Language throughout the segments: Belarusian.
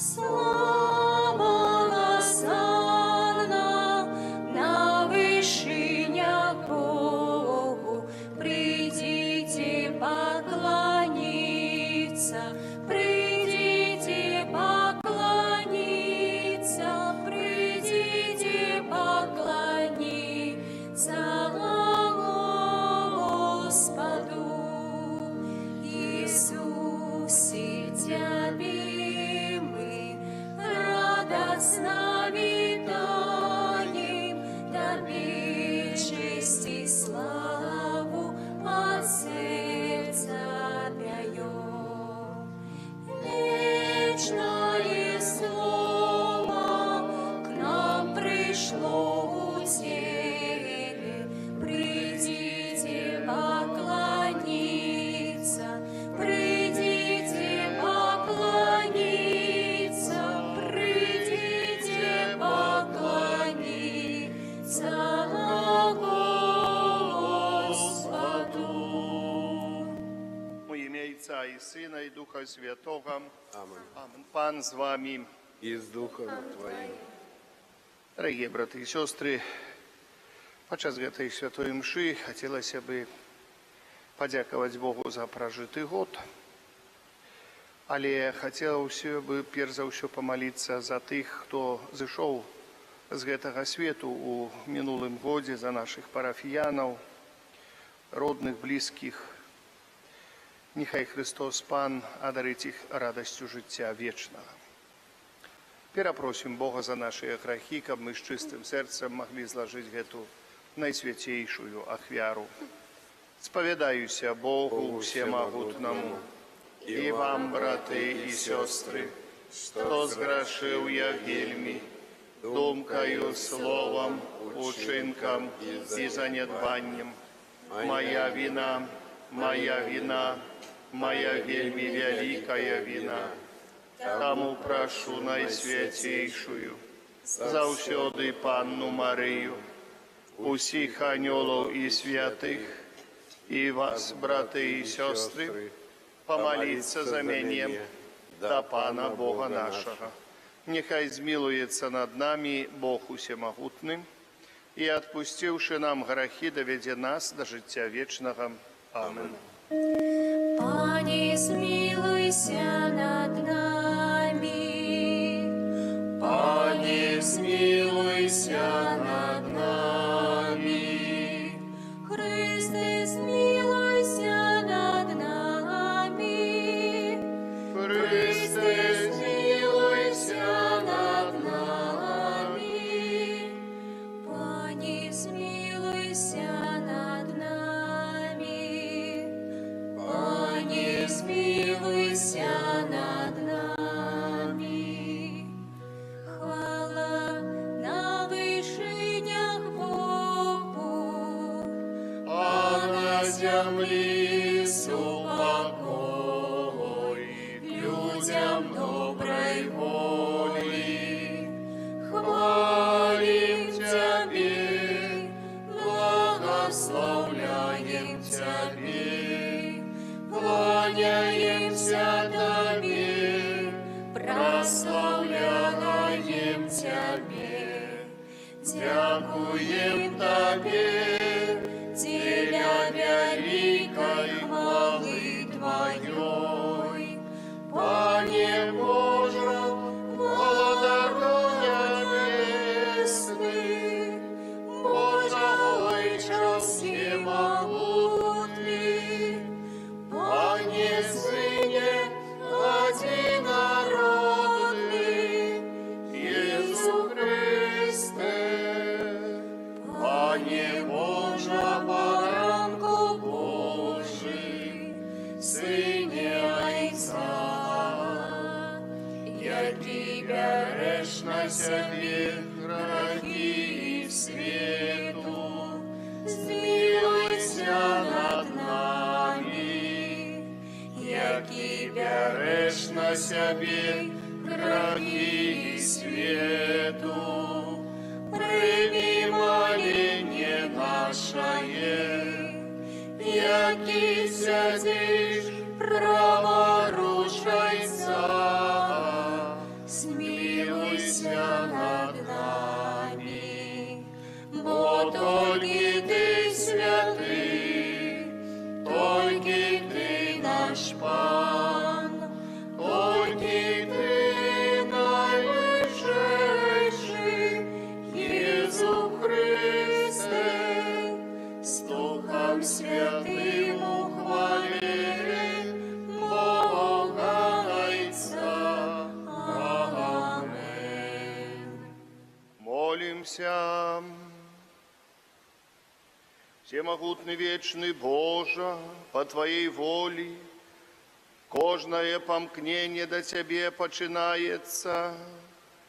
Слава осанна на вышинях Богу, придите поклониться, придите поклониться, придите поклониться Господу. Иисусе Тебе мы радостно витаем, Тебе честь и славу от сердца даем. Вечное слово к нам пришло у Тебе, придите поклониться, придите поклониться, придите поклониться Господу. У ім'я Отця і Сина, і Духа Святого. Amen. Amen. Пан з вами. И с Духом Твоим. Дорогі брати і сестри, подчас гэтай святой мши хотілося б подякувати Богу за прожитий год, але хотілося б перш за все помолитися за тих, хто зійшов з гэтага свету у минулым годзе, за наших парафіянаў, родных, близких. Нехай Христос Пан одарить их радостью життя вечного. Перапросім Бога за наши грехи, каб мы с чистым сердцем могли зложить эту наисвятейшую ахвяру. Споведаюся Богу Всемогутному и вам, браты и сестры, что сгрешил я вельми, думкою, словом, учинком и занедбанням. Моя вина, моя вельми великая вина. Тому прошу найсвятейшую, завсёды Панну Марию, усіх анёлов и святых, и вас, браты и сестры, помолиться за мене до Пана Бога нашего. Нехай змилуется над нами Бог Усемогутный, и, отпустивши нам грехи, доведе нас до життя вечного. Аминь. Пане, смилуйся над нами. Пане, смилуйся над нами. Христе, смилуйся над нами. Христе, смилуйся над нами. Пане, смилуйся над нами. Пане, смилуйся над нами. Хвала на вышинях Богу, а на земле супокой людям доброй воли. Хвалим Тебе, благословляем Тебе, кланяемся Тебе, прославляем Тебе, дякуем Тебе, теля великой хвалы Твоей. Пане Боже, владыка небесный, Боже Отче всемогутный, Пане Сыне одинородный, Иисус Христе, Пане Боже, баранку Божий, Сыне Отца, який береш на себе грехи свету, змилуйся над нами, який береш на себе грехи свету, прими моление наше, який сядешь праворучайся, Помолимся. Всемогутный вечный Боже, по Твоей воле, кожное помкнение до Тебе починается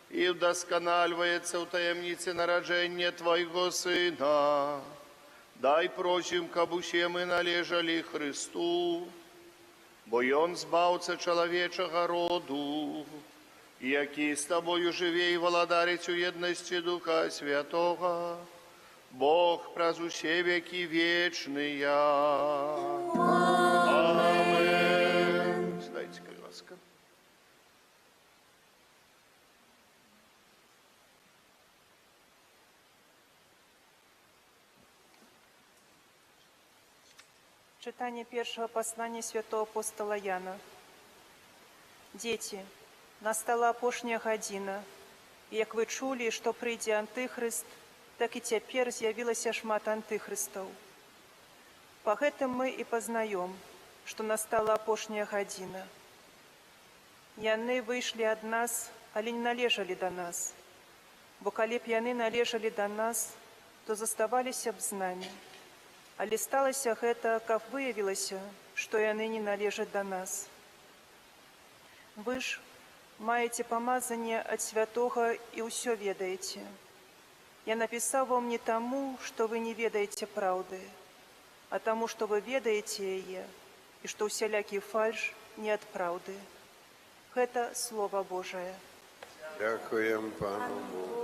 и вдосконаливается в таємниці народження Твоего Сына. Дай просим, кабы все мы належали Христу, бо Он збавца человечего роду, який с Тобою живе и владарить у едности Духа Святого, Бог празусе веки вечные. Аминь. Сдайте-ка, ласка. Читание первого послания святого апостола Яна. Дети, настала апошняя гадзіна, і як вы чулі, што прыйдзе антыхрыст, так і цяпер з'явілася шмат антыхрыстаў. Па гэтым мы і пазнаём, што настала апошняя гадзіна. Яны выйшлі ад нас, але не належалі да нас, бо калі б яны належалі да нас, то заставаліся б з намі. Але сталася гэта, каб выявілася, што яны не належаць да нас. Вы ж маеце памазанне ад святога і ўсё ведаеце. Я напісаў вам не таму, што вы не ведаеце праўды, а таму, што вы ведаеце яе, і што ўсялякі фальш не ад праўды. Гэта Слова Божае. Дякуємо Пану Богу.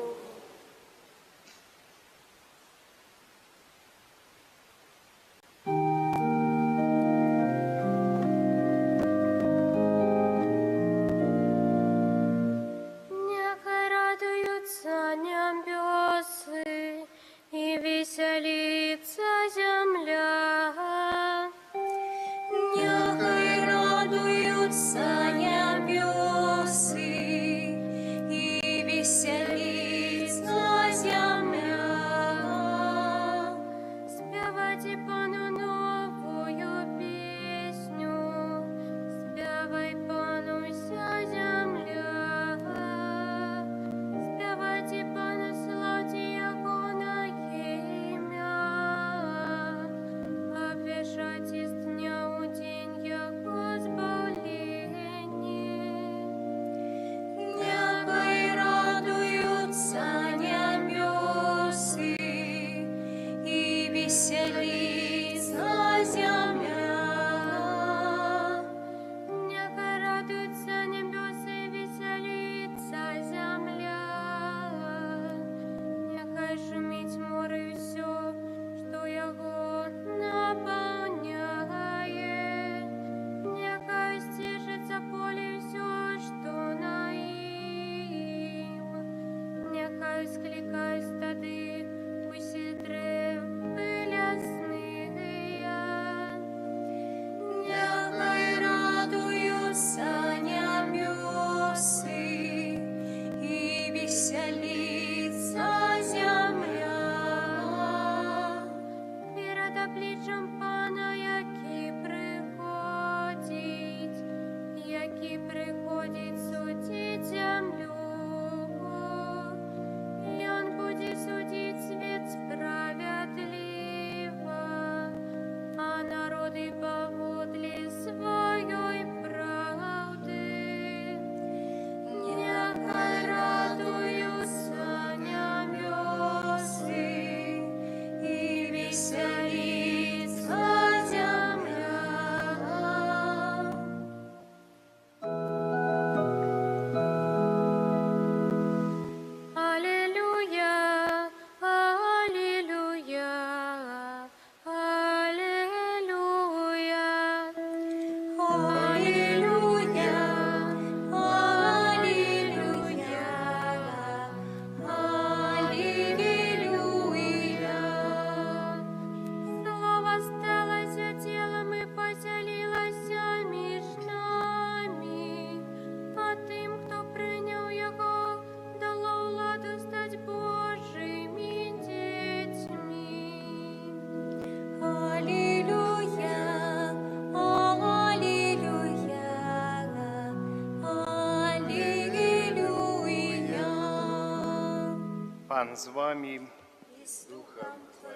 Пан з вами.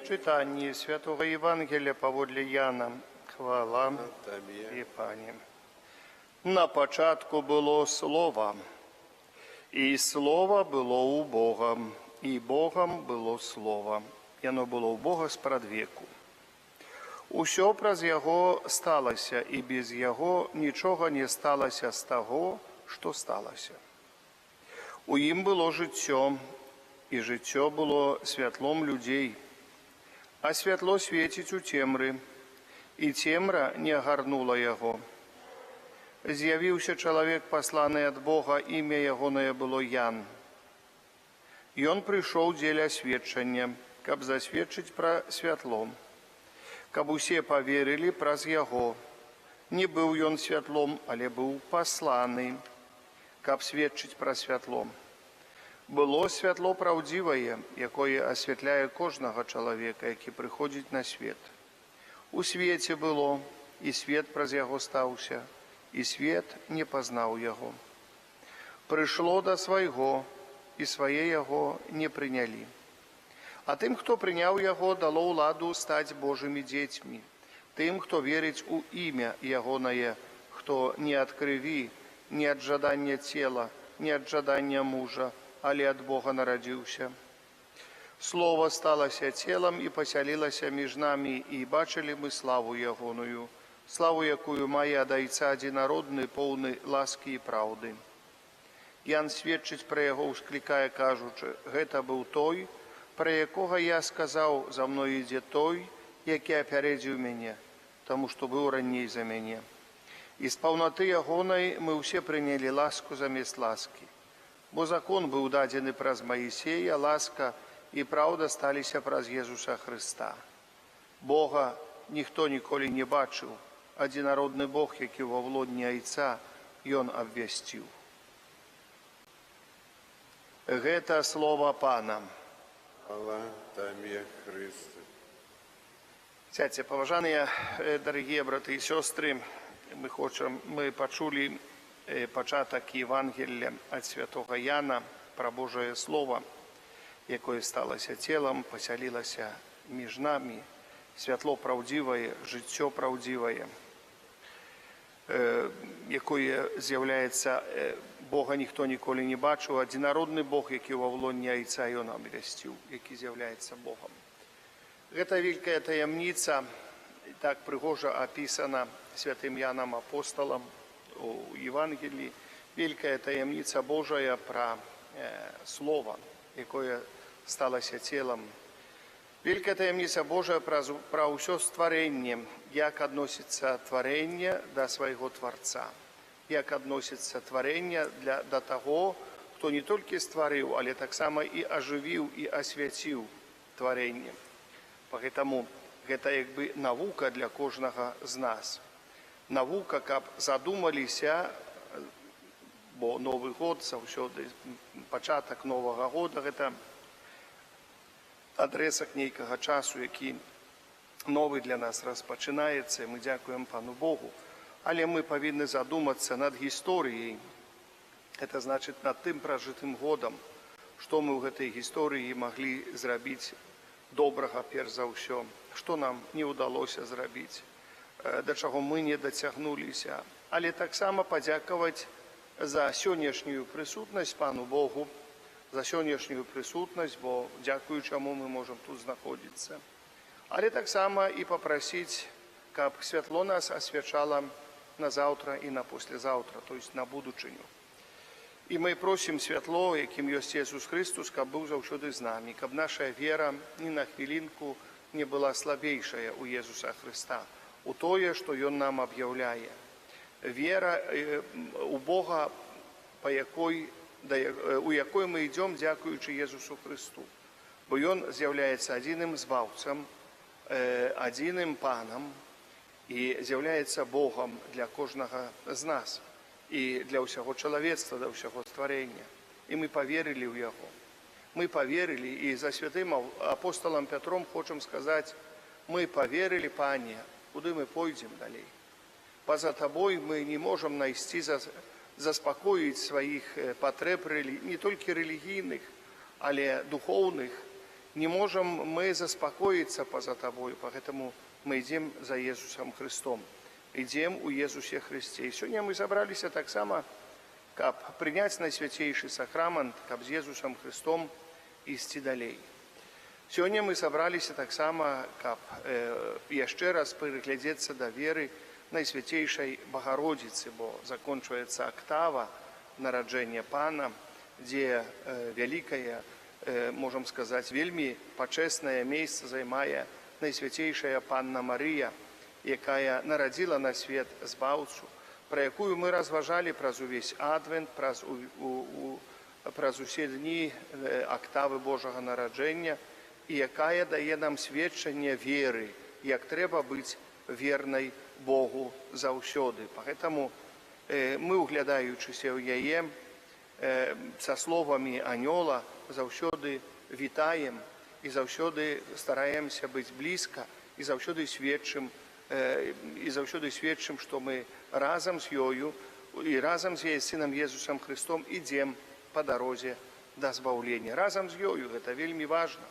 Читання Святого Євангелія паводле Яна. Хвала Тобі. і Пані. На початку було Слово, і Слово було у Бога, і Богом було Слово, і оно було у Бога спрадвеку. Усьо праз Яго сталося, і без Яго нічого не сталося з того, що сталося. У ім було життя, і життя було світлом людей, а світло світить у темрі, і темра не огарнула Його. З'явився чоловік, посланий від Бога, ім'я Ягоне було Ян. І он прийшов дзеля свідчення, каб засвідчить про світло, каб усе повірили праз Яго. Не був ён світлом, але був посланий, каб свідчить про світло. Було світло правдиве, якое освітляє кожного чоловіка, який приходить на світ. У світі було, і світ праз Яго стався, і світ не познав Його. Прийшло до свого, і своє Його не прийняли. А тим, хто прийняв Його, дало владу стати Божими дітьми, тим, хто вірить у ім'я Ягоне, хто не від крові, не від жадання тіла, не від жадання мужа, але від Бога народився. Слово сталося тілом і поселилося між нами, і бачили ми славу Ягоною, славу, якою має від Отця одинородний, повний ласки і правди. Ян свідчить про Його, ускликає, кажучи, «Гета був той, про якого я сказав, за мною йде той, який опередив мене, тому що був ранній за мене. Із повноти Ягоної ми всі прийняли ласку замість ласки. Бо закон був дадений праз Моїсея, ласка і правда сталися праз Єсуса Христа. Бога ніхто ніколи не бачив, одинородний Бог, який во влодні Отця, Йон обвістив». Гета слово Пана. Хвала Тобі, Христе. Сядьте, поважання, дорогі брати і сестри, ми почули початок Євангелія від Святого Яна про Божє Слово, яке сталося тілом, поселилося між нами, світло правдиве, життя правдиве, яке з'являється, Бога ніхто ніколи не бачив, одинородний Бог, який во влоні Отця Йон обвістив, який з'являється Богом. Гэта великая таємниця, так пригожа описана святим Яном Апостолом у Євангелії, великая таємниця Божия про Слово, яке сталося тілом. Великая таємниця Божия про усе створення, як відноситься творення до свого Творця, як відноситься творення до того, хто не тільки створив, але так само і оживив, і освятив творення. Поэтому гэта якби наука для кожного з нас. Наука, каб задумалися, бо Новий год, заўсёды пачатак Нового года, гэта адрэсак нейкага часу, які новы для нас распачынаецца, мы дзякуем Пану Богу. Але мы павінны задумацца над гісторыяй, гэта значыць над тым пражытым годам, што мы ў гэтай гісторыі маглі зрабіць добрага перш за ўсё, што нам не ўдалося зрабіць, да чаго мы не дацягнуліся, але таксама падзякаваць за сённяшнюю прысутнасць Пану Богу, за сённяшнюю прысутнасць, бо дзякуючы чаму мы можам тут знаходзіцца. Але таксама і папрасіць, каб святло нас асвячала на заўтра і на послезаўтра, то есть на будучыню. І мы просім святло, якім ёсць Ісус Христос, каб быў заўсёды з намі, каб наша вера ні на хвілінку не была слабейшая у Ісуса Христа, у тое, што Ён нам аб'яўляе. Вера у Бога, у якой мы ідзём, дзякуючы Ісусу Христу. Бо Ён з'яўляецца адзіным збаўцам, адзіным Панам і з'яўляецца Богом для кожнага з нас. І для ўсяго чалавецтва, для ўсяго стварення. І мы паверылі ў Яго. Мы паверылі, і за святым апостолам Пятром хочам сказаць, мы паверылі, Пане, куды мы пойдзем далей. Па-за Табой мы не можам знайсці, заспакоіць сваіх патрэб не толькі рэлігійных, але духовных, не можем мы заспокоиться поза Тобою, поэтому мы идем за Иисусом Христом, идем у Иисусе Христе. И сегодня мы собрались так само, как принять Найсвятейший Сакрамент, как с Иисусом Христом идти далей. Сегодня мы собрались так само, как еще раз переглядеться до веры Найсвятейшей Богородицы, бо закончивается октава народжения Пана, где великая, можем сказать, вельми почесное место займає Найсвятейшая Панна Мария, якая народила на свет Збавцу, про якую мы разважали праз увесь Адвент, праз усе дні октави Божого народження, і якая дає нам свідчення віри, як треба бути вірною Богу заўсёды. Поэтому мы, углядаючыся ў яе, со словами анёла заўсёды вітаем і заўсёды стараемся быць блізка і заўсёды сведчым, што мы разам з ёю і разам з яе сынам Езусам Христом ідзем па дарозе да збаўлення. Разам з ёю, гэта вельмі важна,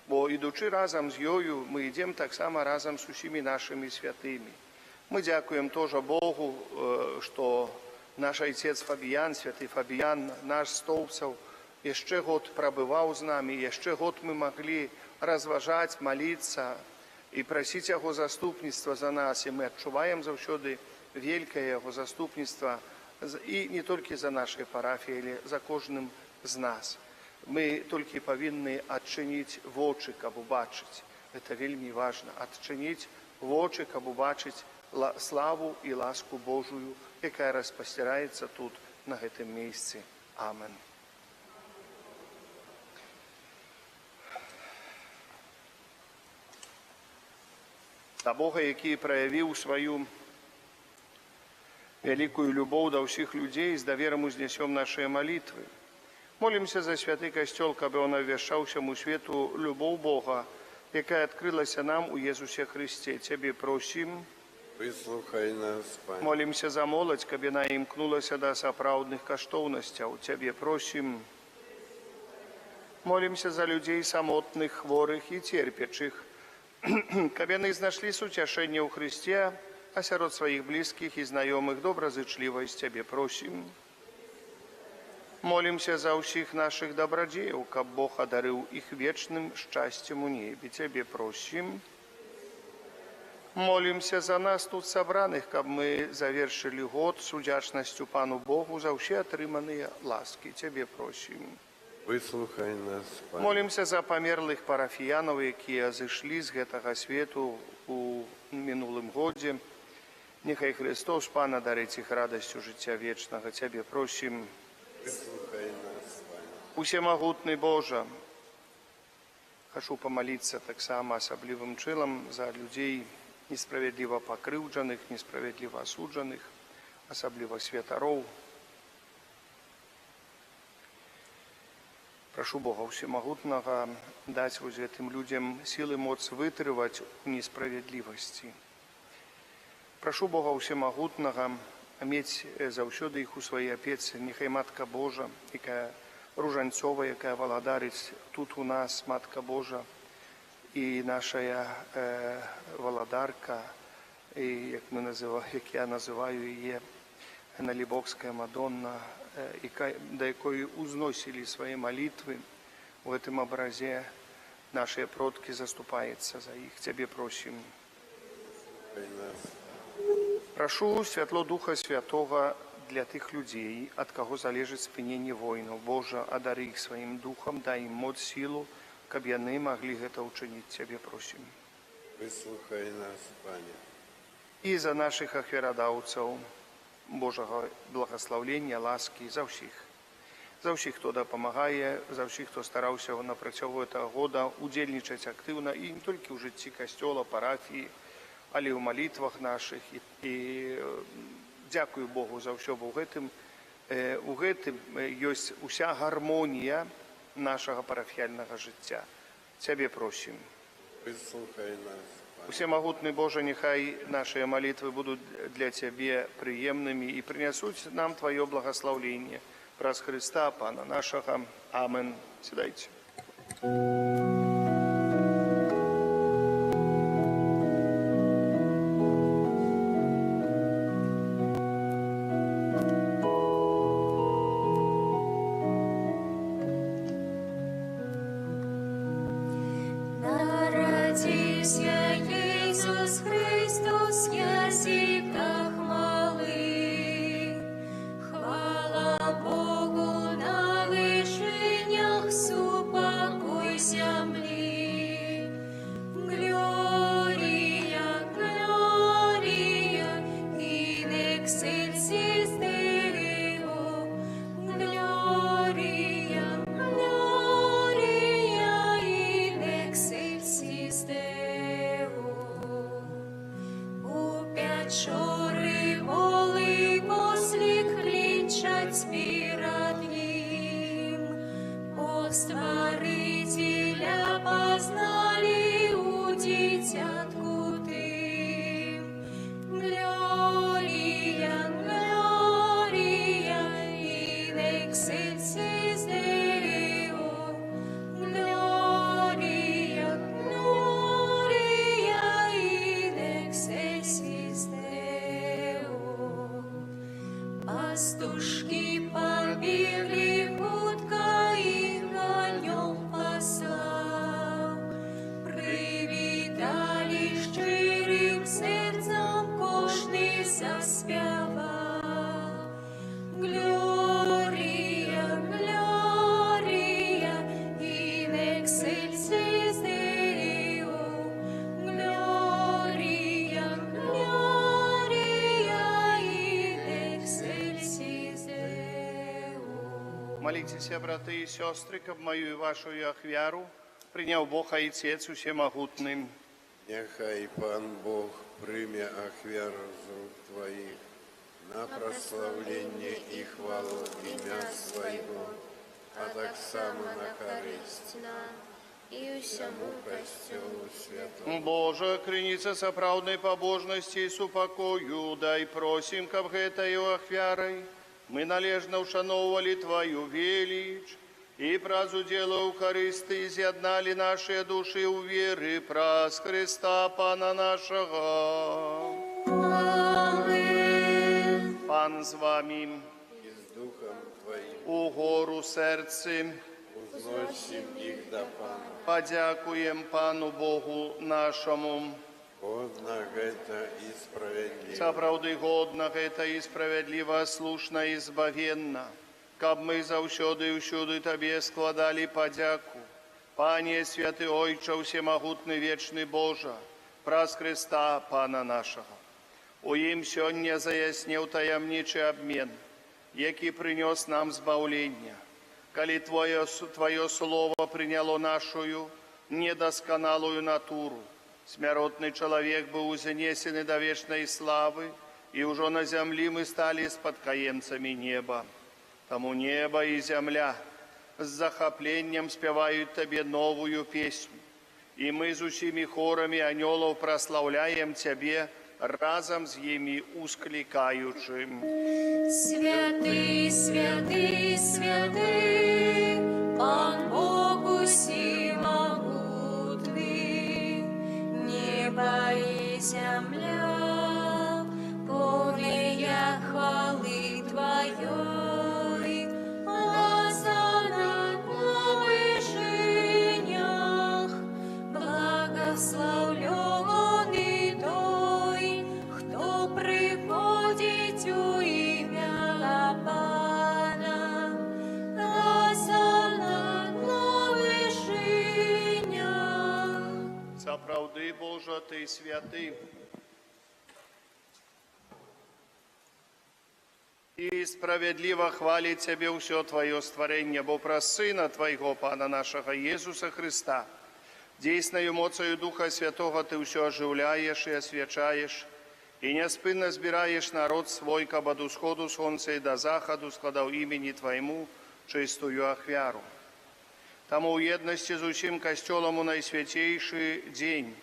бо ідучы разам з ёю, мы ідзем таксама разам з усімі нашымі святымі. Мы дзякуем тоже Богу, што наш отец Фабіян, святый Фабіян, наш Стоўцаў, яшчэ год прабываў з намі, яшчэ год мы маглі разважаць, маліцца і прасіць яго заступніцтва за нас, і мы адчуваем заўсёды вялікае яго заступніцтва і не толькі за нашай парафіі, але за кожным з нас. Мы толькі павінны адчыніць вочы, каб убачыць. Гэта вельмі важна, адчыніць вочы, каб убачыць славу і ласку Божую, якая распасціраецца тут, на гэтым месцы. Амен. Да Бога, які праявіў сваю вялікую любоў да ўсіх людзей, з даверам узнесём нашыя малітвы. Молімся за святы касцёл, каб ён абвяшчаў усяму свету любоў Бога, якая адкрылася нам у Езусе Христе. Цябе просім. Выслухай нас, Пане. Молімся за моладзь, каб яна імкнулася да сапраўдных каштоўнасцяў. Цябе просім. Молімся за людзей самотных, хворых і церпячых, каб яны знайшлі суцяшэнне ў Христе, а сярод сваіх блізкіх і знаёмых добразычлівасць. Цябе просім. Молімся за ўсіх нашых дабрадзеяў, каб Бог адарыў іх вечным шчасцем у небе. Цябе просім. Молімся за нас тут сабраных, каб мы завершылі год з удзячнасцю Пану Богу за ўсе атрыманыя ласкі. Цябе просім. Выслухай нас, Пане. Молімся за памерлых парафіянаў, якія зышлі з гэтага свету у мінулым годзе. Няхай Христос, Пан, адарыць іх радасцю жыцця вечнага. Цябе просім. Выслухай нас, Пане. Усемагутны Божа, хачу памаліцца таксама асаблівым чынам за людзей, несправядліва пакрыўджаных, несправядліва асуджаных, асабліва святароў. Прашу Бога Усемагутнага даць вось гэтым людзям сілы моц вытрываць у несправядлівасці. Прашу Бога Усемагутнага мець заўсёды іх у сваёй апецы. Няхай Матка Божа, якая ружанцова, якая валадарыць тут у нас, Матка Божа, і нашая валадарка, і, як я называю яе, Налібокская Мадонна, да якой узносілі свае малітвы у гэтым абразе, нашыя продкі, заступаецца за іх. Цябе просім. Прашу святло Духа Святога для тых людзей, ад каго залежыць спыненне войнаў. Божа, адарый іх сваім духам, дай ім моц, сілу, каб яны маглі гэта ўчыніць. Цябе просім. Выслухай нас, Пане. І за нашых ахвярадаўцаў Божага благаслаўлення, ласкі за ўсіх. За ўсіх, хто дапамагае, за ўсіх, хто стараўся на працягу гэтага года удзельнічаць актыўна і не толькі ў жыцці касцёла, парафіі, але ў малітвах нашых. І дзякую Богу за ўсё, бо у гэтым ёсць уся гармонія нашага парафіяльнага жыцця. Цябе просім. Выслухай нас, Пане. Усемагутны Божа, няхай нашыя малітвы будуць для Цябе прыемнымі і прынясуць нам Тваё благаслаўленне. Праз Христа, Пана нашага. Амен. Сідайте. Народився Ісус Христос, ясіках малий. Хвала Богу на вишинях, супокой землі. Глорія, глорія, in excelsis Deo. Глорія, глорія, in excelsis Deo. У печори воли послік кличать перед ним. Створителя познали у дитятку тим. Глорія, глорія, in excelsis Deo. Глорія, глорія, in excelsis Deo. Пастушки побігли хутко, їх конем послав. Привітали щирим серцем, кожний заспівав. Глорія, глорія, in excelsis Deo. Глорія, глорія, in excelsis Deo. Молитеся, браты и сестры, каб мою и вашу ахвяру принял Бог Отец Всемогутным. Нехай Пан Бог прийме ахвяру з рук Твоїх на прославлення і хвалу ім'я Свого, а так само на користь нам і усьому Костюлу Святому. Боже, крыница соправдной побожности и супокою, дай просим, каб гэтою ахвярой мы належно ушановывали Твою велич и праз уделу користы изъеднали наши души у веры праз Христа Пана нашего. Амин. Пан з вами, І з Духом Твоїм угору сердцем, узносим їх до Пана. подякуем Пану Богу нашему. Годно гэта і справедливо. Сапраўды годна гэта і справядліва, слушна і збавенна, каб мы заўсёды і ўсюды Табе складалі падзяку. Пане святы Ойча, всемагутны вечны Божа, праз Христа Пана нашага. У ім сёння заяснеў таямнічы абмен, які прынёс нам збаўлення. Калі Твоё слово прыняло нашую недасканалую натуру, смяротны чалавек быў занесены да вечнай славы, і ўжо на зямлі мы сталі спадкаемцамі неба. Таму неба і зямля з захапленнем спяваюць Табе новую песню. І мы з усімі хорамі анёлаў праслаўляем Цябе, разам з імі усклікаючы. Святий, святий, святий, Пан Бог усімогутний, небо і земля, повія хвали Твоєї, Осанна на вишинях, благословлений той, хто приходить у ім'я Пана. Осанна на вишинях. Сапраўды, Божа, Ты святы. І справядліва хваліць Цябе ўсё Твоё стварэнне, бо праз Сына Твайго, Пана нашага Езуса Христа, дзейснаю моцаю Духа Святого Ты ўсё ажыўляеш і асвячаеш, і няспынна збіраеш народ свой, каб ад усходу сонца і да захаду складаў імені Твайму чыстую ахвяру. Таму ў еднасці з усім касцёлам у найсвяцейшы дзень,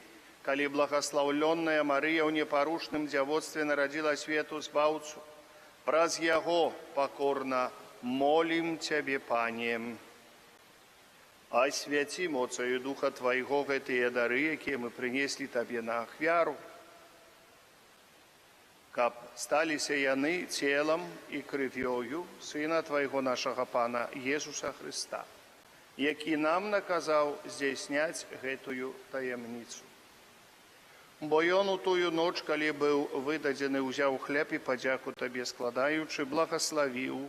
калі благаслаўлённая Марыя ў непарушным дзявоцтве нарадзіла свету збаўцу, праз яго пакорна молим Тебе, Пане. Освяти моцаю Духа Твоего гэтыя дары, якія мы прынеслі Табе на ахвяру, каб сталіся яны целам і крывёю Сына Твайго нашага Пана Езуса Христа, які нам наказаў здзяйсняць гэтую таямніцу. Бо ён у тую ноч, калі быў выдадзены, узяў хлеб і падзяку Табе складаючы, благаславіў,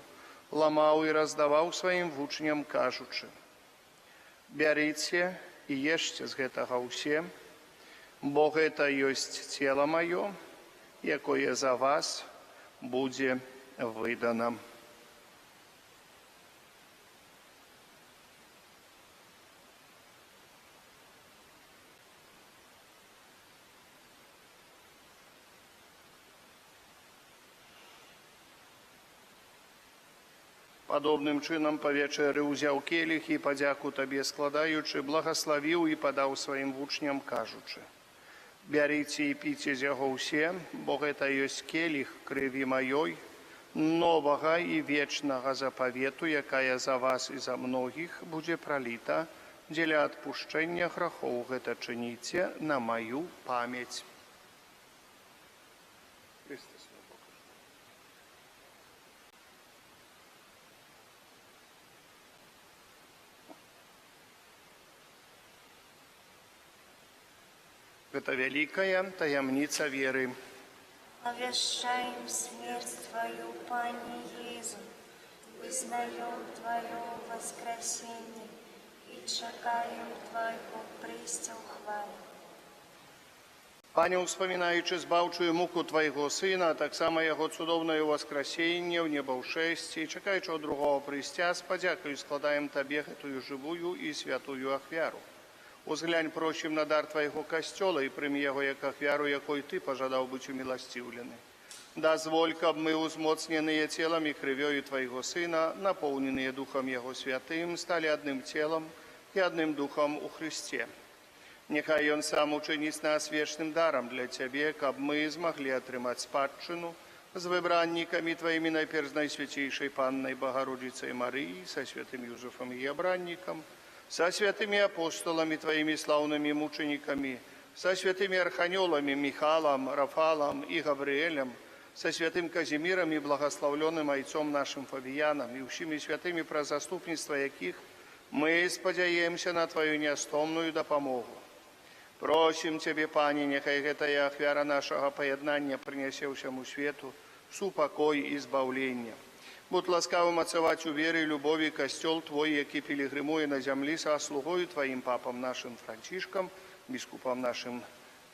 ламаў і раздаваў сваім вучням, кажучы: «Бярыце і ешце з гэтага ўсе, бо гэта ёсць цела маё, якое за вас будзе выдана». Падобным чынам па вечэры ўзяў келіх і падзяку Табе складаючы, благаславіў і падаў сваім вучням, кажучы: «Бярыце і піце з яго ўсе, бо гэта ёсць келіх крыві маёй, новага і вечнага запавету, якая за вас і за многіх будзе праліта дзеля адпушчэння грахоў. Гэта чыніце на маю памяць». Гэта вялікая таямніца веры. Овещаем смерть Твою, Пане Иисус, вызнаем Твое воскресение и чекаем Твоего прыстя ў хвале. Пане, успамінаючы збаўчую муку Твайго Сына, а таксама Яго цудоўнае ўваскрасенне ў неба ўшэсці, і чакаючы ад другого прыйсця, з падзякаю складаем Табе гэтую жывую і святую ахвяру. Узглянь, просім, на дар Твайго касцёла і прымі яго як ахвяру, якой Ты пажадаў быць уміласціўлены. Дазволь, каб мы, узмоцненыя целам і крывёю Твайго Сына, напоўненыя Духам Яго Святым, сталі адным целам і адным Духам у Христе. Няхай Ён сам учыніць нас вечным дарам для Цябе, каб мы змаглі атрымаць спадчыну з выбраннікамі Тваімі, найперш Найсвяцейшай Паннай Багародзіцай Марыі, са святым Юзефам і абраннікам, со святыми апостолами Твоими славными мучениками, со святыми арханёлами Михалом, Рафалом и Гавриэлем, со святым Казимиром и благословленным Отцом нашим Фавияном и всеми святыми, про заступництво яких мы спадзяемся на Твою неостомную допомогу. Просим Тебе, Пане, нехай гэтая ахвяра нашего поеднания принесе всему свету супокой и избавление. Будь ласкавым ацаваць у веры і любові касцёл Твой, які пілігрымуе на зямлі са слугою Тваім папам нашым Францішкам, біскупам нашым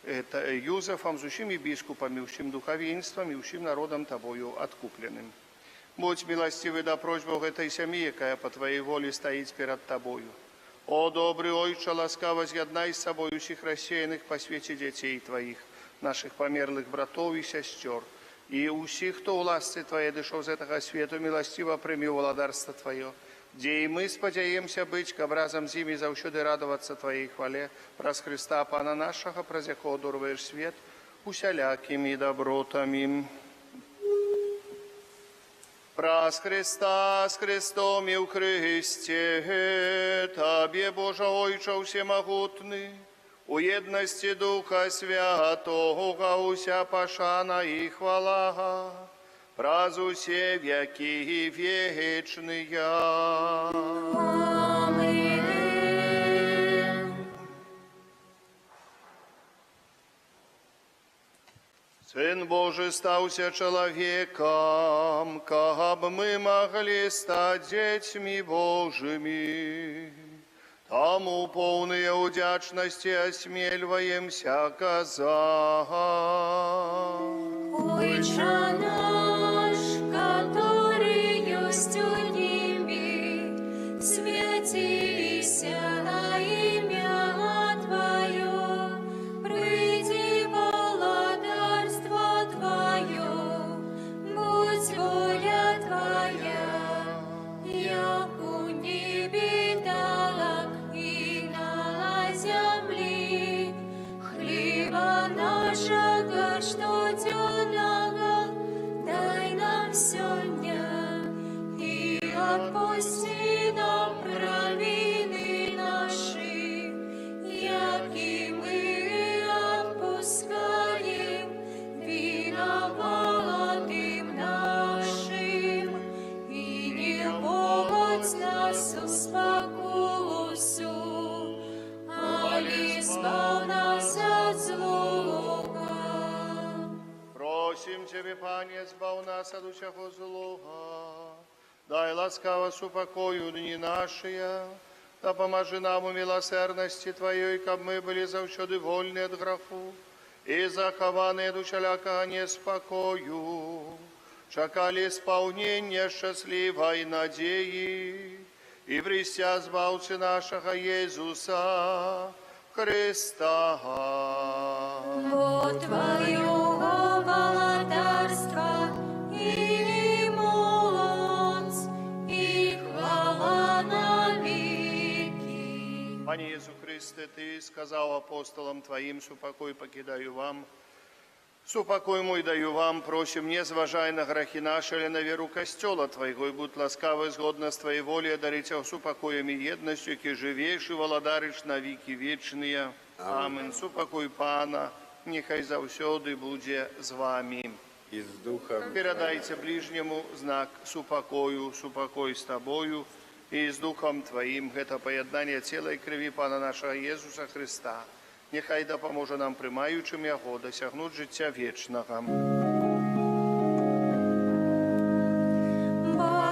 Юзефам, з усімі біскупамі, усім духавенствам і усім народам Табою адкупленым. Будь міласцівы да просьбаў гэтай сям'і, якая па Тваей волі стаіць перад Табою. О, добры Ойча, ласкава з'яднай з сабой усіх рассеяных па свеце дзяцей Тваіх, нашых памерлых братоў і сясцёр, і ўсіх, хто ў ласцы Твае дышоў з гэтага свету, міласціва прымі валадарства Тваё, дзе і мы спадзяемся быць, каб разам з імі заўсёды радавацца Тваей хвале, праз Хрыста Пана нашага, праз якого дорваеш свет усялякімі добротамі. Праз Христа, з Христом і ў Христе, Табе, Божа Ойча всемогутны, у єдності Духа Святого уся пашана і хвала, праз усе веки вечные. Аминь. Сын Божий стаўся чалавекам, каб мы могли стаць дзецьмі Божымі. Тому полные удячности осмеливаемся казать. Ойче наш, который есть у небе, святися имя Твое, приди владарство Твое, будь воля Твоя, як у небе так и на земле. Хлеба нашего штоденного дай нам сегодня, и отпусти нам провины наши, яки мы отпускаем виноватым нашим, и не вводь нас в спокусу, али избав нас от злого. Просим Тебе, Пане, збав нас от усякого злого. Дай ласкаво с упокою дни наши, да поможи нам у милосердности Твоей, как мы были завсёды вольны от греху, и захованы от усялякого неспокою, чакали исполнения счастливой надеи, и прися збавцы нашего Иисуса Христа. Бо Твоего володарства и моц, и хвала навеки. Пане Иисус Христе, Ты сказал апостолам Твоим, «Супокой покидаю вам, супокой мой даю вам, просим, не зважай на грехи наши, или на веру костела Твоего, и будь ласкавы, згодно с Твоей волей, дарить супокоем и едностью, ки живейший володариш на веки вечные. Амин. Супокой Пана, нехай завсёды буде з вами. И с Духом Передайте ближнему знак супокою, супокой с тобою, и с Духом Твоим, это поєднання тіла і крові Пана нашого Єсуса Христа. Нехай допоможе нам, приймаючим Його, досягнуть життя вічного.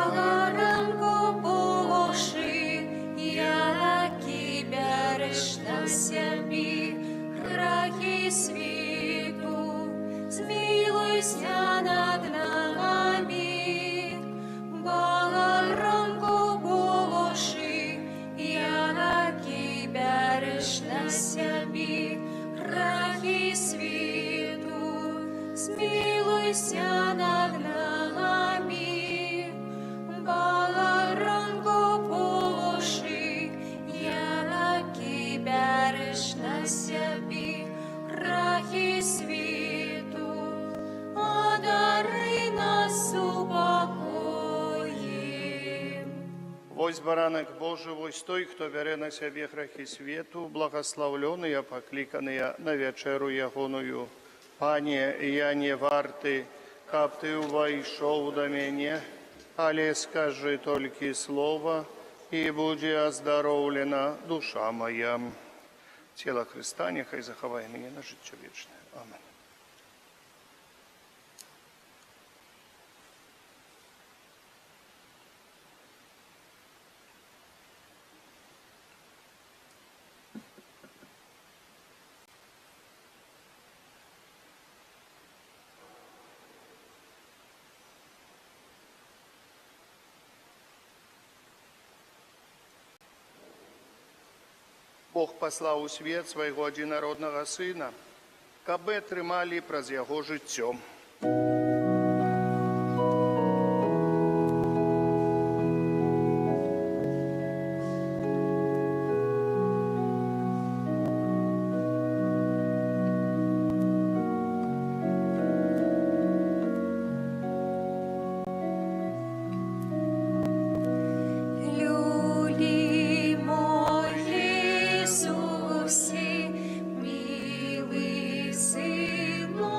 Багаранку положи, яки береш на себе грехи світу, змилуйся над нами. Багаранку положи, яки береш на себе грехи світу, змилуйся над нами. Багаранку положи, яки береш на себе грехи світу, одари нас упокоєм. Вось баранок Божий, вось той, хто бере на себе грехи світу, благословленные, покликанные на вечеру Ягоную. Пане, я не варты, каб Ты увайшов до мене, але скажи только слово, и буде оздоровлена душа моя. Тіло Христа нехай заховає мене на життя вічне. Амин. Бог послав у світ свого одинародного Сина, каби тримали праз Його життя. Люли мой Иисусе, милый сыночек,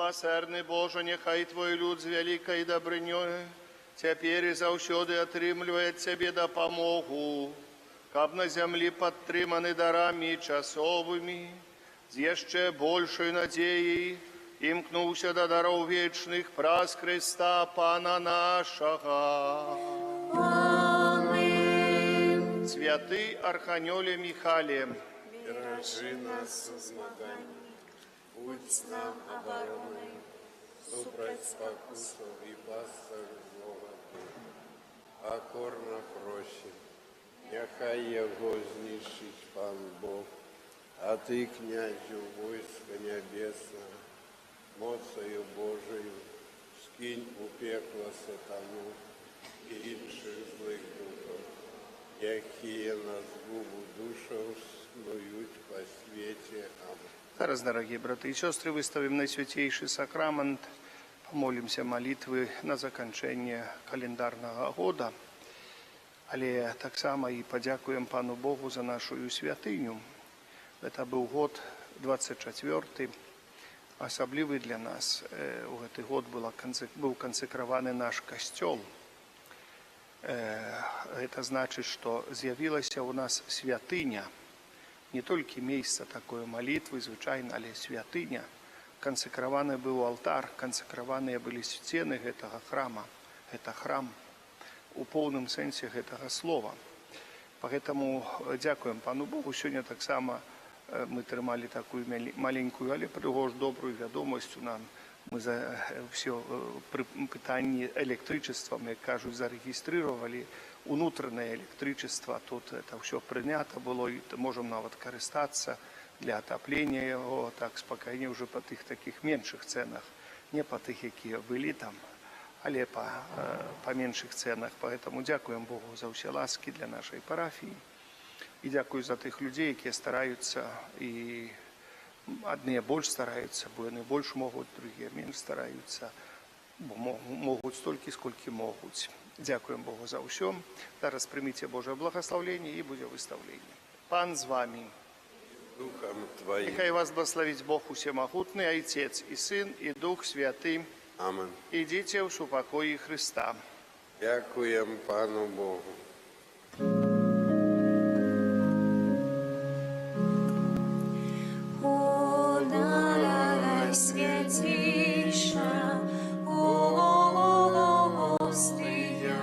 Милосердний Боже, нехай Твой люд з великою добринёю тепер і завсёды атрымлівае Цябе дапамогу, каб на зямлі падтрыманы дарамі часовымі, з яшчэ большай надзеяй імкнуўся да дароў вечных праз Христа Пана нашага. Амин. Святый Арханёле Михале, Бережи нас у змаганні, будь нам обороною, супроть спокусов і пастор злого духа. Покорно просим, нехай його знищить Пан Бог, а ти, князю войска небесного, моцею Божою, скинь у пекло сатану і інших злих духов, які на згубу душов снують по світі. Аминь. Зараз, дорогие браты и сестры, выставим Наисвятейший сакрамент, помолимся молитвы на заканчэнне календарного года, але так само и подякуем Пану Богу за нашу святыню. Это был год 24-й, особливый для нас. У гэты год был консекраваны наш костел. Это значит, что з'явилася у нас святыня, не только место такое молитвы, звычайно, але святыня. Консекраваны был алтарь, консекраваныя были стены этого храма. Это храм у полном сенсе этого слова. Поэтому дякуем Пану Богу. Сегодня так само мы трымали такую маленькую, але пригож добрую вядомасць нам. Мы за все при пытанні электричеством, як кажуть, зарегистрировали внутреннее электричество. Тут это все принято было, и можем нават користаться для отопления его так спокойнее уже по тих таких меньших ценах. Не по тих, які были там, але по меньших ценах. Поэтому дякуем Богу за все ласки для нашей парафии. И дякую за тих людей, які стараются, и одни больше стараются, бо они больше могут, другие меньше стараются, бо могут столько, сколько могут. Дякуем Богу за все. Зараз примите Божье благословение и будет выставление. Пан с вами. Духом Твоим. Нехай вас благословить Бог Всемогутный, Отец и Сын, и Дух Святый. Амин. Идите в супокое Христа. Дякуємо Пану Богу. О, Найсвятейша, о, Остия,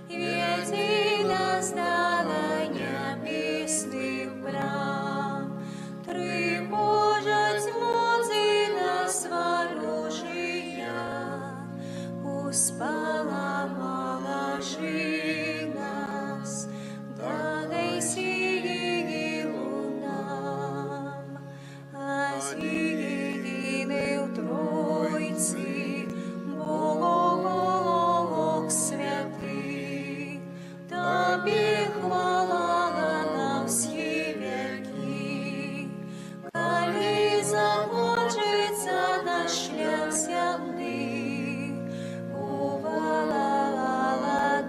веди нас до небесных брам, тревожат моцы нас ворожия, успала моложи нас, далей сии лунам, а згини в Тройці, Бог святий, Тобі хвала на всі веки, коли закончиться наш шлях земний, увала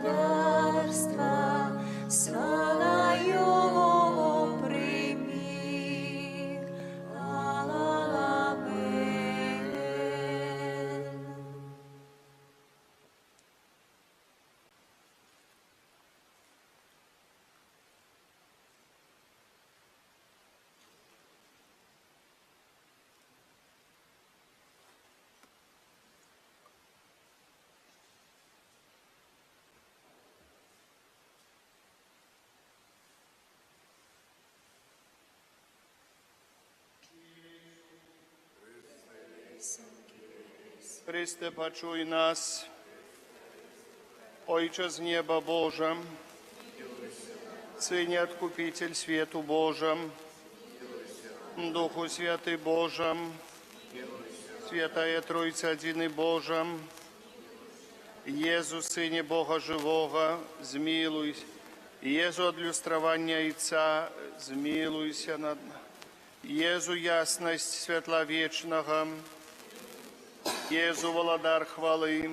дарства, славою прийми. Амен. Христе, почуй нас. Ойче з неба Божем, Сыне Откупитель свету Божем, Духу Святый Божем, Святая Тройца Единый Божем, Езу, Сыне Бога Живого, змилуйся. Езу от люстрования Яйца, змилуйся над нами. Езу ясность светла вечного, Езу Володар хвалы,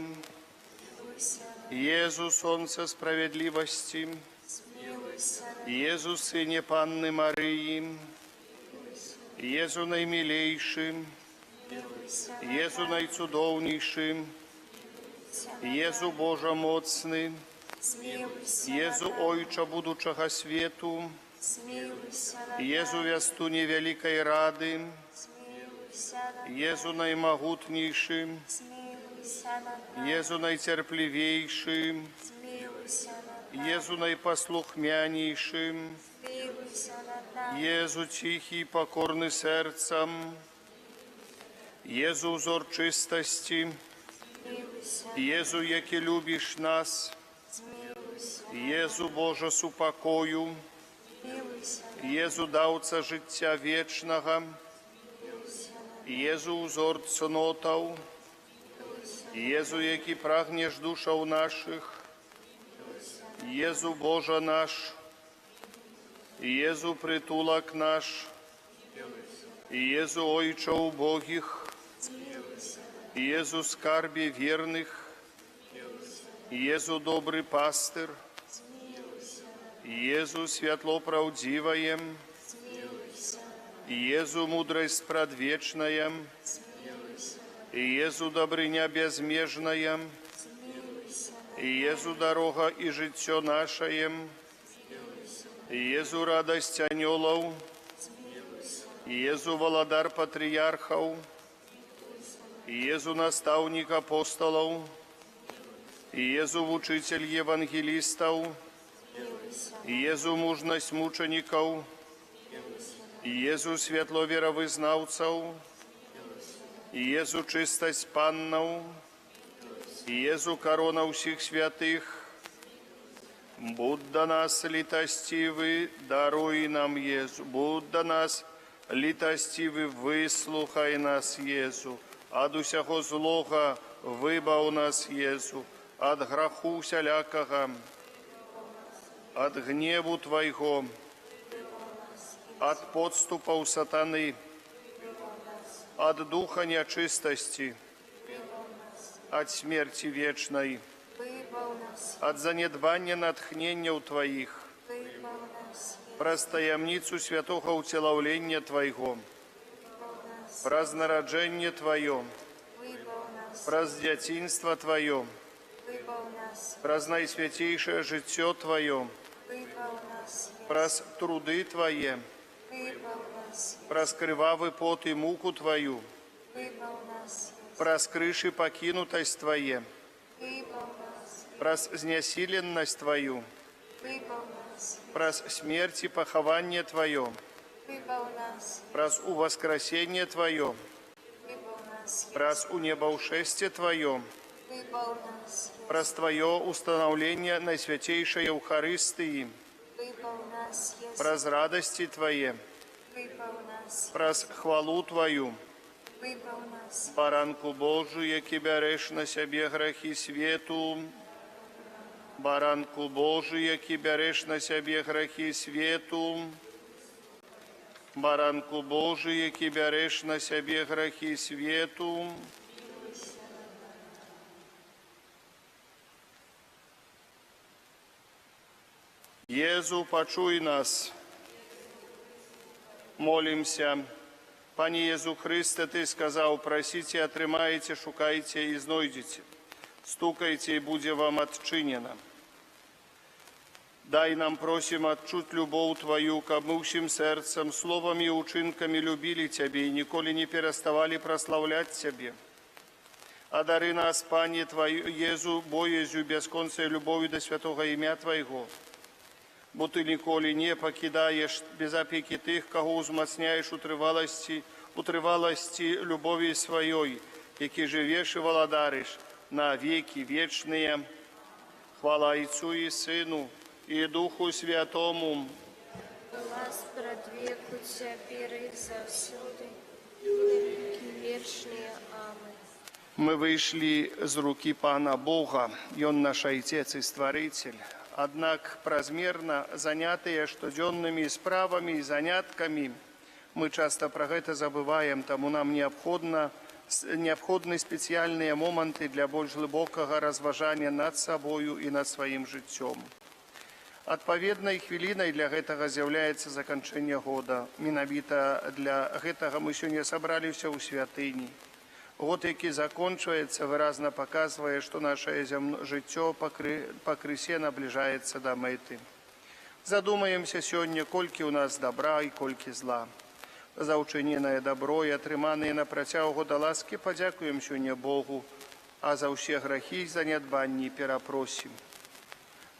Езу Солнце справедливости, Езу Сыне Панны Марии, Езу наимилейший, Змилуйся Єзу найцудовніший, Єзу Божа моцний, Змилуйся Єзу Ойча будучого світу, Змилуйся Єзу вястуні великої ради, Змилуйся Єзу наймогутніший, Змилуйся Єзу найцерпливіший, Змилуйся Єзу найпослухмяніший, Змилуйся над нами. Єзу тихий, покорний серцем, Єзу узор чистості, Змилуйся, Єзу, який любиш нас, змилуйся, Єзу Боже супокою, змилуйся, Єзу давця життя вічного, Єзу узор цнотаў, Єзу, який прагнеш душаў наших, Єзу Божа наш, Єзу притулок наш, Єзу Ойча убогих, Єзу скарбі вірних, Єзу добрий пастир, Єзу святло правдивое, Єзу мудрость предвечная, Єзу добриня безмежная, Єзу дорога и життя наше, Єзу радость анёлов, Єзу володар патріархов, Єзу наставник апостолов, Єзу учитель евангелистов, Єзу мужность мучеников, Єзу святло веровызнавцев, Єзу чистость паннов, Єзу корона всіх святых. Будь до нас літостивий, даруй нам, Єзу. Будь до нас літостивий, вислухай нас, Єзу. Ад усяго злога вибав нас, Єзу. Ад граху всялякого, ад гневу Твайго, ад подступов сатаны, ад духа нечистости, ад смерти вечной, вибав нас, ад занедбання натхнення Твоїх, вибав нас, праз таямницу святого уцеловлення Твоего, праз нарадження Твое, вибав нас, праз дзяцінства Твое, вибав нас, праз найсвятейшее життя Твое, вибав нас, праз труды Твоє, вибав нас, праз кривавый пот и муку Твою, вибав нас, праз крыши покинутость Твоє, вибав нас, праз знесиленность Твою, вибав нас, праз смерть и похование Твое, вибав нас, праз увоскресение Твое, вибав нас, праз унебоушествие Твое, вибав нас, праз Твое установление Наисвятейшей Евхаристии, вибав нас, праз радости Твоє, вибав нас, праз хвалу Твою, вибав нас, Баранку Божию, який береш на себе грехи свету, Баранку Божию, який береш на себе грехи свету, Баранку Божию, який береш на себе грехи свету. Єзу, почуй нас. Молимся. Пане Єзу Христе, Ти сказав, просите, отрымаете, шукайте и знойдете, стукайте, и буде вам отчинено. Дай нам, просим, отчуть любовь Твою, каб мы всем сердцем, словом и учинками любили Тебе и николи не переставали прославлять Тебе. Одари нас, Пане Твою, Єзу, боязью бесконцей любовью до святого имя Твоего, бо Ты николи не покидаешь без опеки тых, кого узмацняешь у тривалости любови Своей, які живешь и володаришь на веки вечные. Хвала Отцу и Сыну и Духу Святому. вас предвеку теперь и завсюди, веки вечные. Аминь. Мы вышли з руки Пана Бога, и Он наш Отец и Створитель. Однако, празмерно занятые штодзёнными справами и занятками, мы часто про это забываем, тому нам необходны специальные моменты для больш глибокого разважания над собою и над своим життем. Адпаведнай хвілінай для гэтага з'яўляецца заканчэнне года. Менавіта для гэтага мы сёння сабраліся ў святыні. Год, які закончваецца, выразна паказвае, што нашае жыццё пакрысе набліжаецца да мэты. Задумаемся сёння, колькі ў нас добра і колькі зла. За ўчыненае добро і атрыманыя на працягу года ласкі падзякуем сёння Богу, а за ўсе грахі і занядбанні перапросім.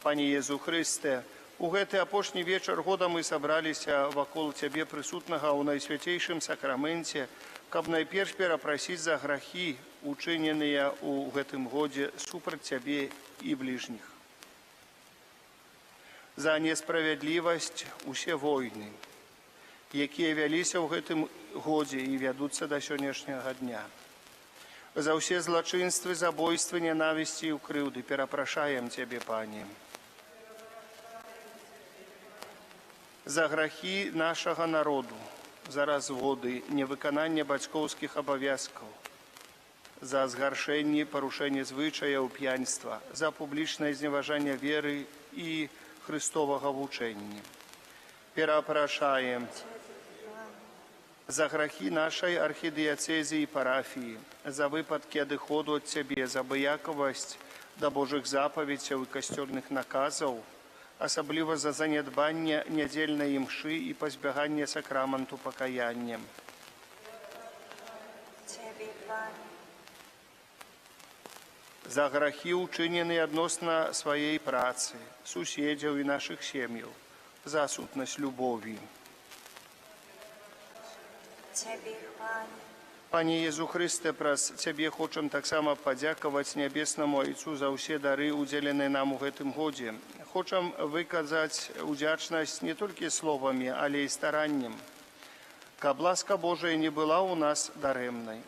Пане Езу Хрысте, у гэты апошні вечар года мы сабраліся вакол Цябе прысутнага ў найсвяцейшым сакраменце, каб найперш перапрасіць за грахі, учыненыя ў гэтым годзе супраць Цябе і бліжніх. За несправядлівасць усе войны, якія вяліся ў гэтым годзе і вядуцца да сённяшняга дня. За ўсе злачынствы, забойствы, ненавісці і крыўды перапрашаем Цябе, Пане. За грахі нашага народу, за разводы, невыкананне бацькоўскіх абавязкаў, за згаршэнне, парушэнне звычаяў, п'янства, за публічнае зневажанне веры і Христовага вучэння. Перапрашаем за грахі нашай архідыяцэзіі і парафіі, за выпадкі адыходу ад Цябе, за абыякавасць да Божых запавецяў і касцёльных наказаў, асабліва за занядбанне нядзельнай імшы і пазбяганне сакраменту пакаяннем. Цябе, Пане. За грахі, учыненыя адносна сваёй працы, суседзяў і нашых сем'яў, за сутнасць любові. Цябе, Пане. Пане Езу Хрысте, праз Цябе хочам таксама падзякаваць нябеснаму Айцу за ўсе дары, удзеленыя нам у гэтым годзе. Хочам выказаць удзячнасць не толькі словамі, але і стараннем, каб ласка Божая не была ў нас дарэмнай.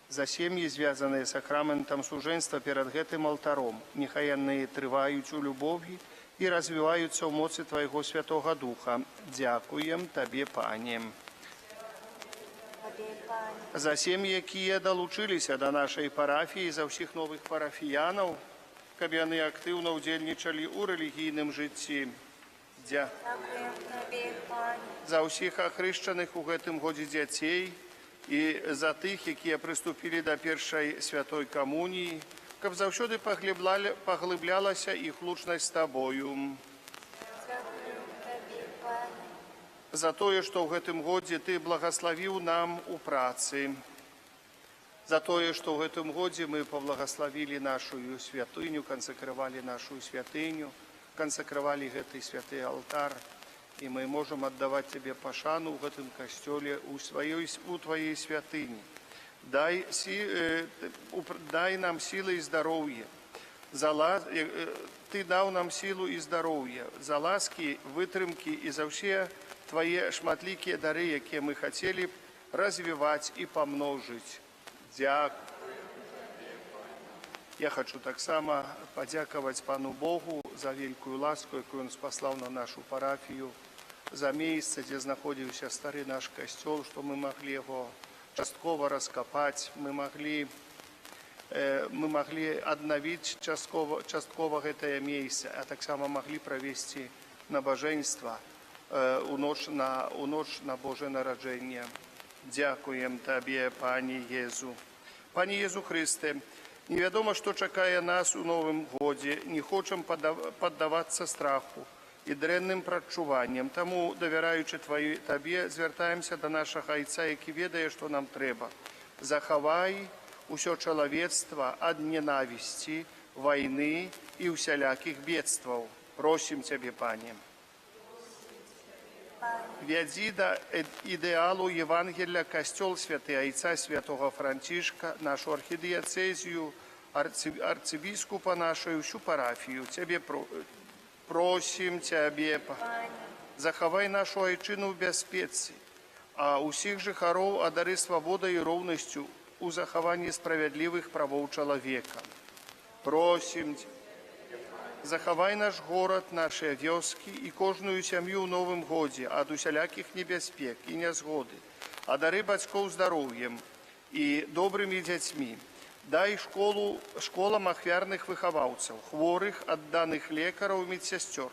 За сем'і, звязаныя сакраментам сужэнства перад гэтым алтаром, няхай яны трываюць у любові і развіваюцца ў моцы Твайго Святога Духа. Дзякуем Табе, Пане. Цябе, Пане. За сем'і, якія далучыліся да нашай парафіі, за ўсіх новых парафіянаў, каб яны актыўна ўдзельнічалі ў рэлігійным жыцці. Дякуем Табе, Пане. За ўсіх ахрышчаных у гэтым годзе дзяцей і за тых, якія прыступілі да першай святой камуніі, каб заўсёды паглыблялася іх лучнасць з Табою. Дякуем Табе, Пане. За тое, што ў гэтым годзе Ты благаславіў нам у працы. За тое, што ў гэтым годзе мы паблагаславілі нашу святыню, кансакравалі нашу святыню, кансакравалі гэты святы алтар, і мы можам аддаваць Цябе пашану ў гэтым касцёле у Тваёй святыні. Дай нам сілы і здароўе. Ты даў нам сілу і здароўе, за ласкі, вытрымкі і за ўсе Твае шматлікія дары, якія мы хацелі б развіваць і памножыць. Дзякуй. Я хочу таксама падзякаваць Пану Богу за вялікую ласку, якую Ён спаслаў на нашу парафію, за месца, дзе знаходзіўся стары наш касцёл, што мы маглі яго часткова раскапаць, мы маглі аднавіць часткова гэтае месца, а таксама маглі правесці набажэнства у ноч на Божае нараджэнне. Дзякуем Табе, Пане Езу. Пане Езу Хрысте, невядома, што чакае нас у новым годзе, не хочам паддавацца страху і дрэнным прадчуванням. Таму, давяраючы Табе, звяртаемся да нашага Айца, які ведае, што нам трэба. Захавай усё чалавецтва ад ненавісці, вайны і ўсялякіх бедстваў. Просім Цябе, Пане. Вядзі да ідэалу Евангелля касцёл святы Айца святого Францішка, нашу архідыяцэзію, арцыбіскупа нашую, усю парафію. Цябе просім Цябе, захавай нашу айчыну ў бяспецы, а ўсіх жыхароў адары свабодай і роўнасцю у захаванні справядлівых правоў чалавека. Просім Цябе. Захавай наш горад, нашыя вёскі і кожную сям'ю ў новым годзе ад усялякіх небяспек і нязгоды, адары бацькоў здароўем і добрымі дзяцьмі. Дай школам ахвярных выхаваўцаў, хворых, адданых лекараў і медсясцёр,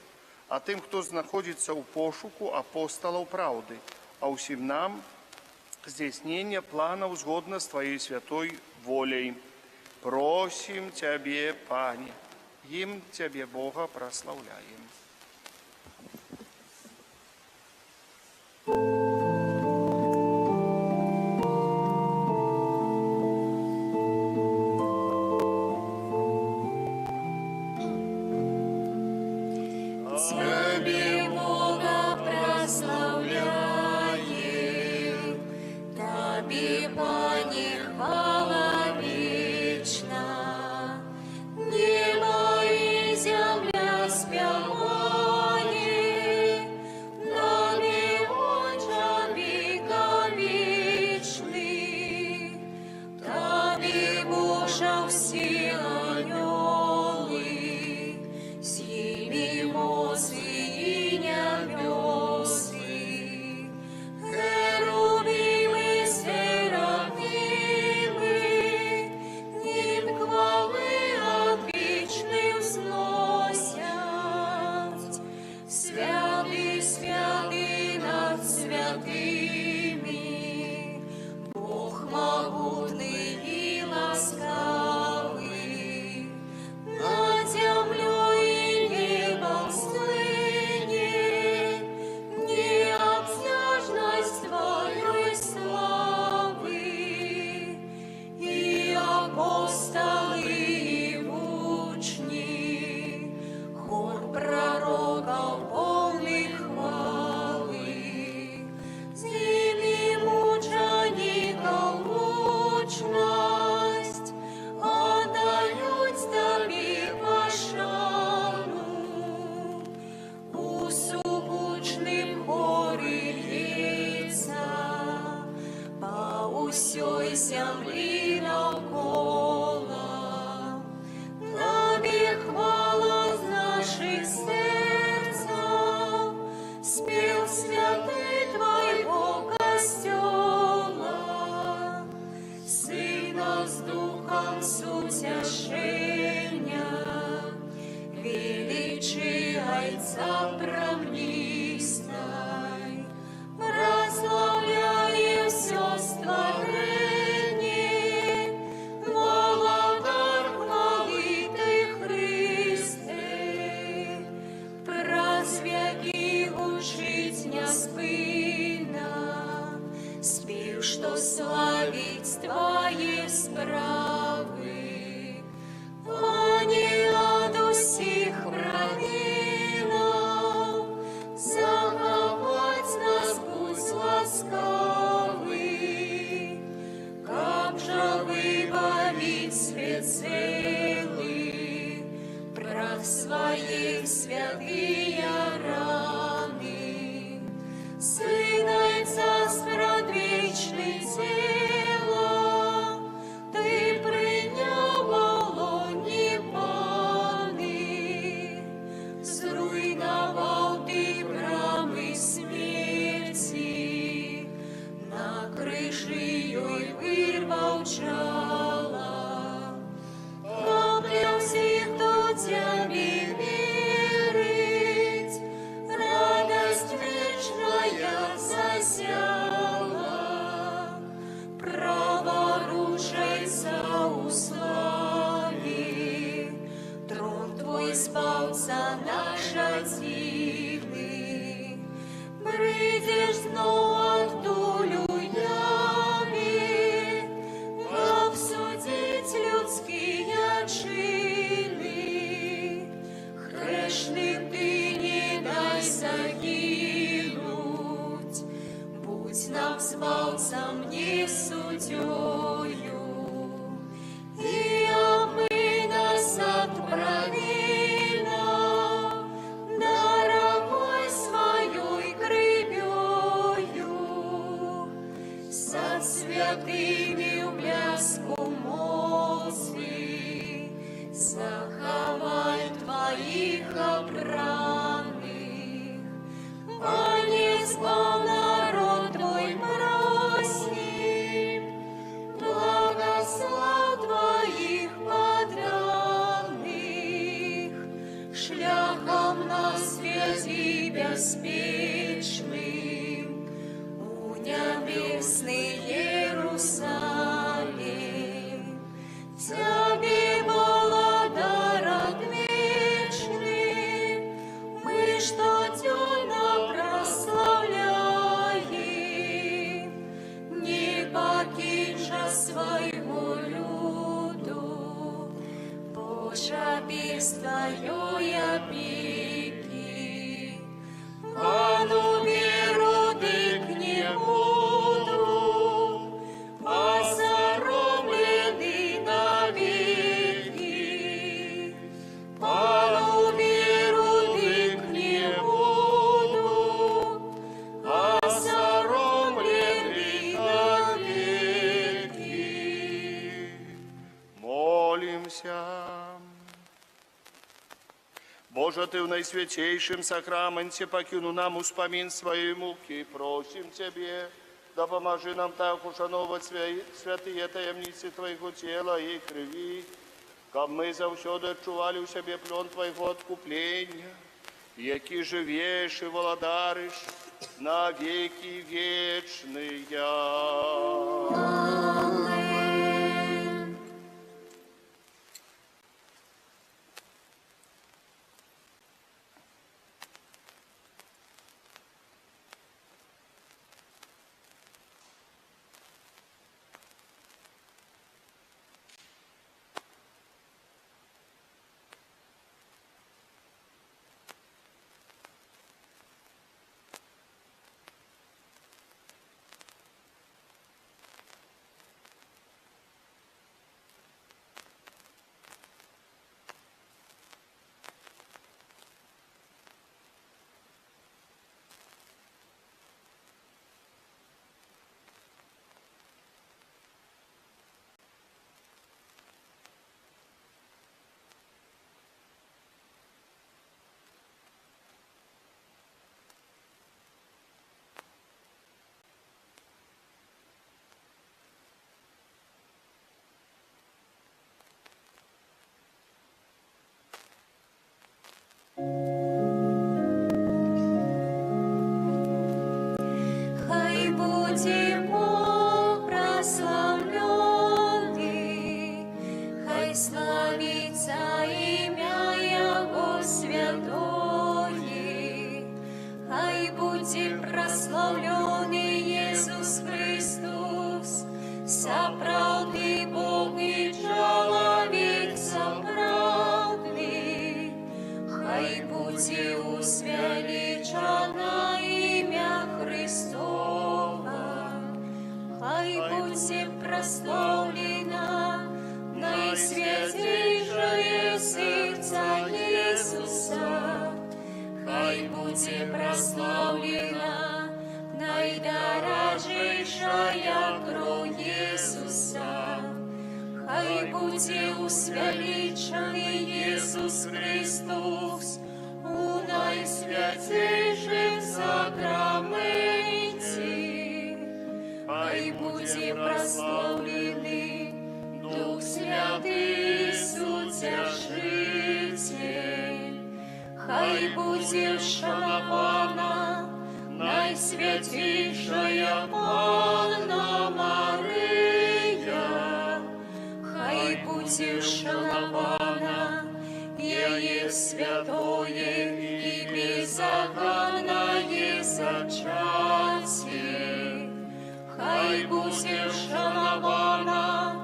а тим, хто знаходиться у пошуку апостолаў праўды, а ўсім нам здзяйснення планаў згодна з Твоей святой воляй. Просім Цябе, Пане, ім Цябе, Бога, праслаўляем. Тебе, Бога, прославляем, Тебе, Пане, хвала вечна. Небо и земля спевали, Тебе очам вековечный, Тебе, Боже, все анёлы, семи моцы и небесы, херувимы, серафимы, им хвалы отвечны взносят. Святый, святый над святыми, Бог могутный и ласкавый, над землей и небом слынет необсяжность Твоей славы. И апостолы, и учни, хор пророков полных хвалы, зими мучеников мучность отдают Тебе пошану. У супучным хоры льется по усей земли навколо. Тебе хвала з наших серцев, спел святый Твоего костела. Сына с духом сутяшения, величается промнистой, прославляем все створение, володар хвалы Ты, Христе. Просвяки учить неспынно, спів, что славить Твои справы. Ангела от усіх правилов, заховать нас будь ласкавый, как же выбавить свет целый, прах своих святые раны. Сына и Царства предвечный тело, Ты принял в лоне паны, зруйновал Ты брамы смерти, на крыше ее вырвал жало. Обнял всех, кто Тебе верит, радость вечная засяла. Право рушится у славы, трон Твой спался наша дивы. Придешь снова в долю яви, обсудить людские чины. Грешным Ты не дай загинуть, будь нам с палцем не судьёю. И обмый нас от правильно, дорогой своей кровью, со святыми в бляску моцы, заховай Твоих обранных. Пане, спал народ Твой, просим, благослов Твоих подданных, шляхом на свет Твоей опеки. Пану веру дык не буду, посоромленный навеки. Пану веру дык не буду, посоромленный навеки. Молимся. Боже, Ты в наисвятейшем сакраменте покину нам успомин своей муки. Просим Тебе, да поможи нам так ушановать святые таємниці Твоего тела и крови, как мы завсёды отчували у себе плен Твоего откупления, який живешь и володаришь на веки вечные. Хай буде Бог прославленный, хай славится имя Его святое, хай будет прославленный Иисус Христос, соправдный Бог и человек соправдный, хай будет усвеличено имя Христово, хай будет прославлено наисвятейшее сердце Иисуса, хай будет прославлена наидорожейшая кровь Иисуса, хай будет усвеличен Иисус Христос у наисвятейшем сакраменте, хай будет прославленный Дух Святый Утешитель, хай будет шанована наисвятейшая Панна Мария, хай будет шанована ей святое и беззаконное зачатие, хай будет шанована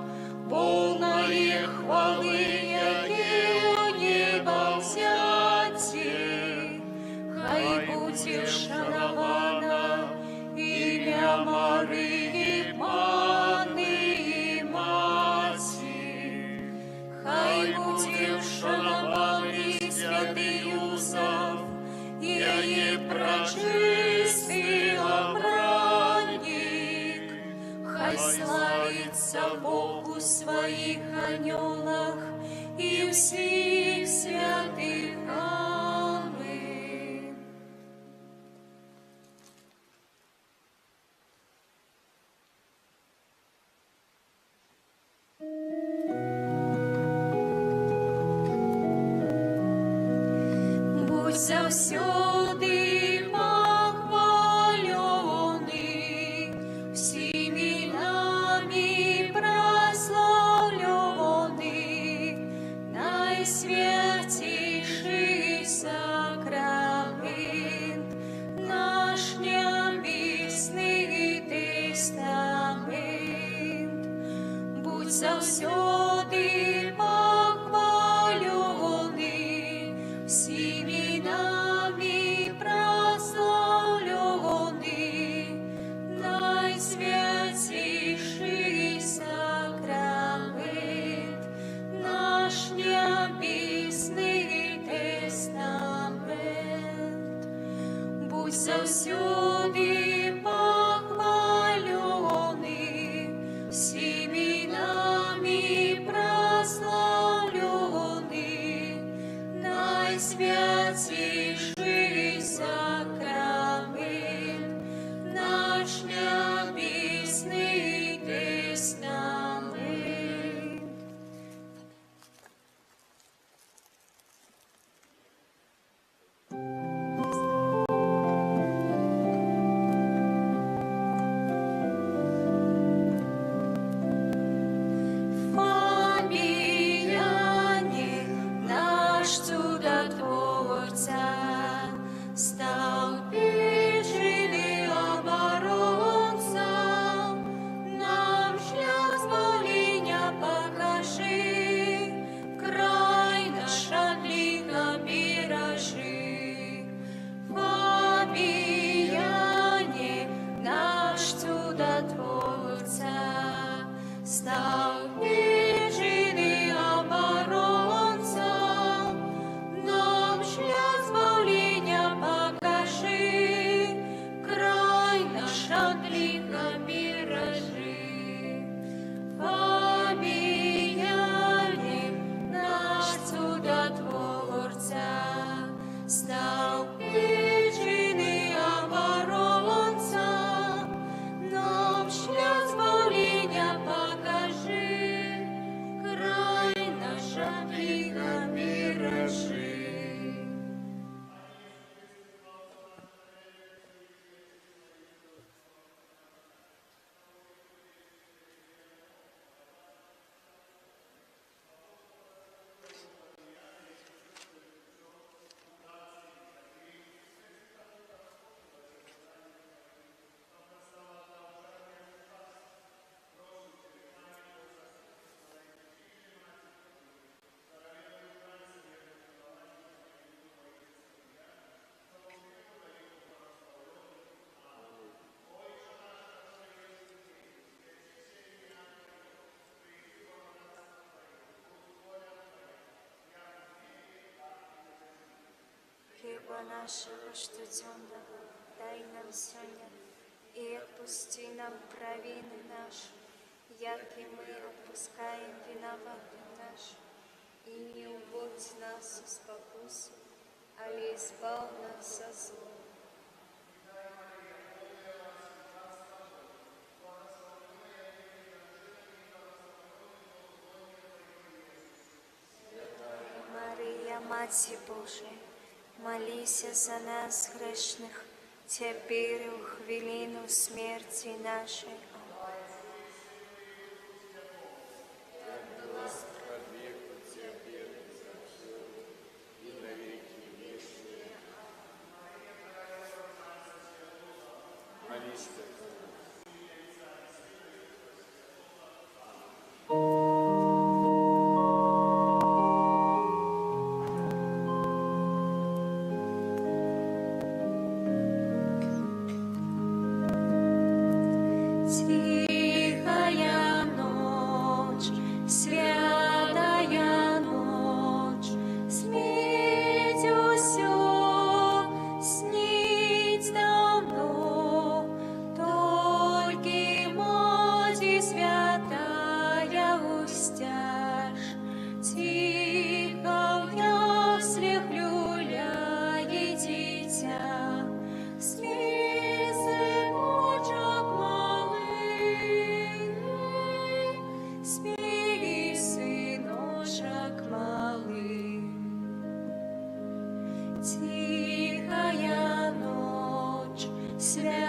полное хвалы ее небо взятие, хай будет шанована имя Марии Панны и Мати, хай будет шанованы святый Узов, ей прочистый обранник, хай славится Богу своих анелах и всех святых. Аминь. Будь завсёды похваленный, всеми нами прославленный, наисвятейший сакрамент, наш небесный тестамент. Будь завсёды похваленный, завсюди похвалений, всіми нами прославлений, найсвятейший сакрамент, наш небесный тестамент. Фабияне, наш чудотворца, стал бежали оборонцам, нам шлях избавления покажи, край наш от лиха бережи. Фабияне, наш чудотворца, стал бежали оборонцам, нам шлях избавления покажи, край наш от лиха бережи. Фабияне, наш чудотворца, стал бежали оборонцам, нам шлях избавления покажи, край наш от лиха бережи. Хлеба нашего штоденного дай нам сегодня, и отпусти нам провины наши, яки мы отпускаем виноватым нашим. И не уводь нас в спокусу, али избав нас от зла. Мария, Матерь Божия, молись за нас грешных, теперь и в хвилину смерти нашей. Тихая ночь, святая ночь, сметь усё, снить давно, только Матерь святая устяж, тихо в яслях люляет дитя, слезы очах малых, спи, сыночек малый. Тихая ночь, святая